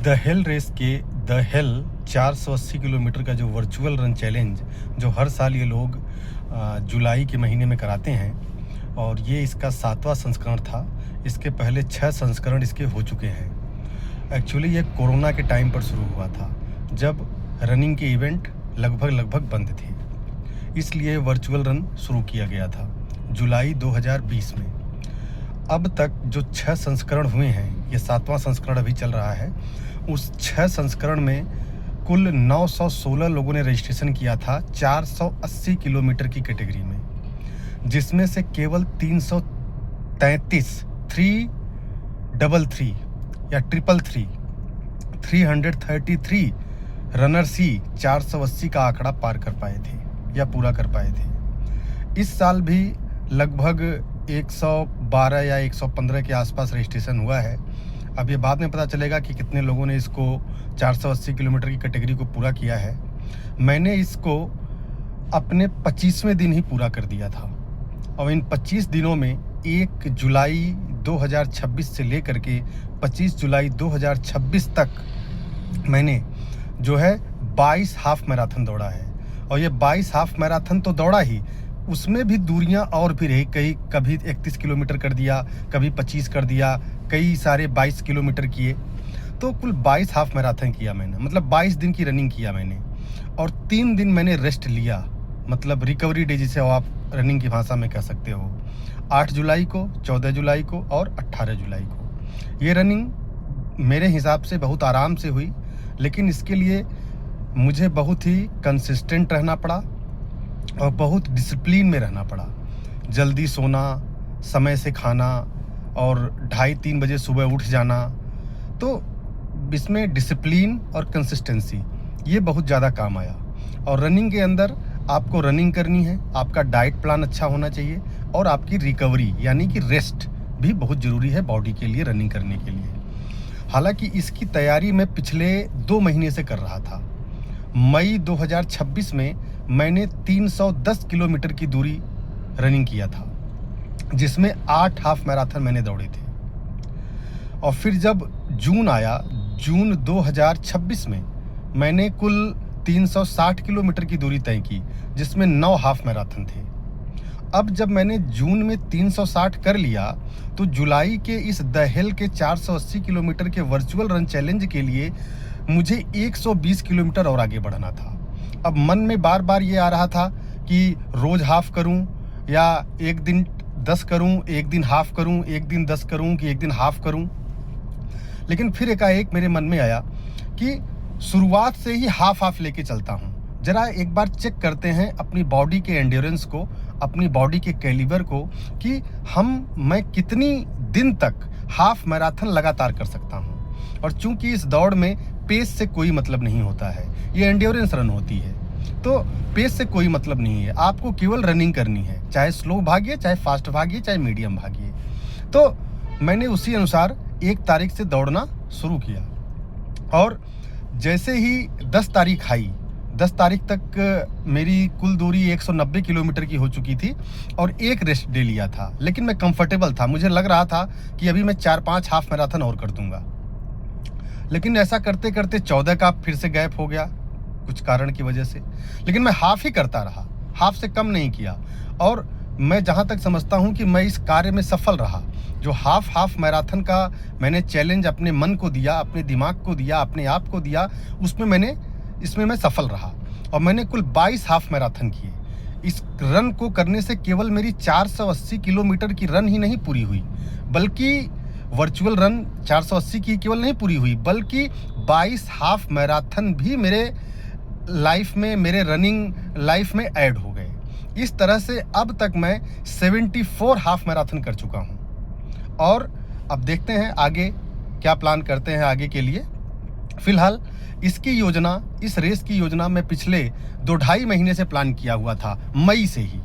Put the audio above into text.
The hell race के the hell 480 kilometre का जो वर्चुअल रन चैलेंज जो हर साल ये लोग जुलाई के महीने में कराते हैं, और ये इसका 7वां संस्करण था। इसके पहले 6 संस्करण इसके हो चुके हैं। एक्चुअली ये कोरोना के टाइम पर शुरू हुआ था, जब रनिंग के इवेंट लगभग बंद थे, इसलिए वर्चुअल रन शुरू किया गया था जुलाई 2020 में। अब तक जो 6 संस्करण हुए हैं, ये 7वां संस्करण अभी चल रहा है। उस 6 संस्करण में कुल 916 लोगों ने रजिस्ट्रेशन किया था 480 किलोमीटर की कैटेगरी में, जिसमें से केवल 333 या 333 रनर्स ही 480 का आंकड़ा पार कर पाए थे या पूरा कर पाए थे। इस साल भी लगभग 112 या 115 के आसपास रजिस्ट्रेशन हुआ है। अब ये बाद में पता चलेगा कि कितने लोगों ने इसको 480 किलोमीटर की कैटेगरी को पूरा किया है। मैंने इसको अपने 25वें दिन ही पूरा कर दिया था, और इन 25 दिनों में 1 जुलाई 2026 से लेकर के 25 जुलाई 2026 तक मैंने जो है 22 हाफ मैराथन दौड़ा है। और ये 22 हाफ मैराथन तो दौड़ा ही, उसमें भी दूरियां और भी रही। कभी 31 किलोमीटर कर दिया, कभी 25 कर दिया, कई सारे 22 किलोमीटर किए। तो कुल 22 हाफ मैराथन किया मैंने, मतलब 22 दिन की रनिंग किया मैंने। और 3 दिन मैंने रेस्ट लिया, मतलब रिकवरी डे जिसे आप रनिंग की भाषा में कह सकते हो। 8 जुलाई को, 14 जुलाई को और 18 जुलाई को ये रनिंग मेरे हिसाब से बहुत आराम से हुई, लेकिन इसके लिए मुझे बहुत ही कंसिस्टेंट रहना पड़ा और बहुत डिसिप्लिन में रहना पड़ा। जल्दी सोना, समय से खाना और 2:30-3 बजे सुबह उठ जाना। तो इसमें डिसिप्लिन और कंसिस्टेंसी ये बहुत ज़्यादा काम आया। और रनिंग के अंदर आपको रनिंग करनी है, आपका डाइट प्लान अच्छा होना चाहिए, और आपकी रिकवरी यानी कि रेस्ट भी बहुत ज़रूरी है बॉडी के लिए, रनिंग करने के लिए। हालांकि इसकी तैयारी मैं पिछले 2 महीने से कर रहा था। मई 2026 में मैंने 310 किलोमीटर की दूरी रनिंग किया था, जिसमें 8 हाफ मैराथन मैंने दौड़े थे। और फिर जब जून आया, जून 2026 में मैंने कुल 360 किलोमीटर की दूरी तय की, जिसमें 9 हाफ मैराथन थे। अब जब मैंने जून में 360 कर लिया, तो जुलाई के इस द हेल के 480 किलोमीटर के वर्चुअल रन चैलेंज के लिए मुझे 120 किलोमीटर और आगे बढ़ना था। अब मन में बार बार ये आ रहा था कि रोज हाफ करूं, या एक दिन 10 करूं, एक दिन हाफ करूं, एक दिन 10 करूं कि एक दिन हाफ करूं। लेकिन फिर एकाएक मेरे मन में आया कि शुरुआत से ही हाफ लेके चलता हूं। जरा एक बार चेक करते हैं अपनी बॉडी के एंड्योरेंस को, अपनी बॉडी के कैलिबर को, कि मैं कितनी दिन तक हाफ मैराथन लगातार कर सकता हूं। और चूंकि इस दौड़ में पेस से कोई मतलब नहीं होता है, ये एंड्योरेंस रन होती है, तो पेस से कोई मतलब नहीं है। आपको केवल रनिंग करनी है, चाहे स्लो भागिए, चाहे फास्ट भागिए, चाहे मीडियम भागिए। तो मैंने उसी अनुसार 1 तारीख से दौड़ना शुरू किया, और जैसे ही 10 तारीख आई, 10 तारीख तक मेरी कुल दूरी 190 किलोमीटर की हो चुकी थी, और 1 रेस्ट डे लिया था। लेकिन मैं कंफर्टेबल था, मुझे लग रहा था कि अभी मैं 4-5 हाफ मैराथन और कर दूंगा। लेकिन ऐसा करते करते 14 का फिर से गैप हो गया कुछ कारण की वजह से। लेकिन मैं हाफ ही करता रहा, हाफ से कम नहीं किया। और मैं जहां तक समझता हूं कि मैं इस कार्य में सफल रहा। जो हाफ मैराथन का मैंने चैलेंज अपने मन को दिया, अपने दिमाग को दिया, अपने आप को दिया, इसमें मैं सफल रहा। और मैंने कुल 22 हाफ मैराथन किए। इस रन को करने से केवल मेरी 480 किलोमीटर की रन ही नहीं पूरी हुई, बल्कि वर्चुअल रन 480 की केवल नहीं पूरी हुई, बल्कि 22 हाफ मैराथन भी मेरे लाइफ में, मेरे रनिंग लाइफ में ऐड हो गए। इस तरह से अब तक मैं 74 हाफ मैराथन कर चुका हूं। और अब देखते हैं आगे क्या प्लान करते हैं आगे के लिए। फिलहाल इस रेस की योजना मैं पिछले 2-2.5 महीने से प्लान किया हुआ था, मई से ही।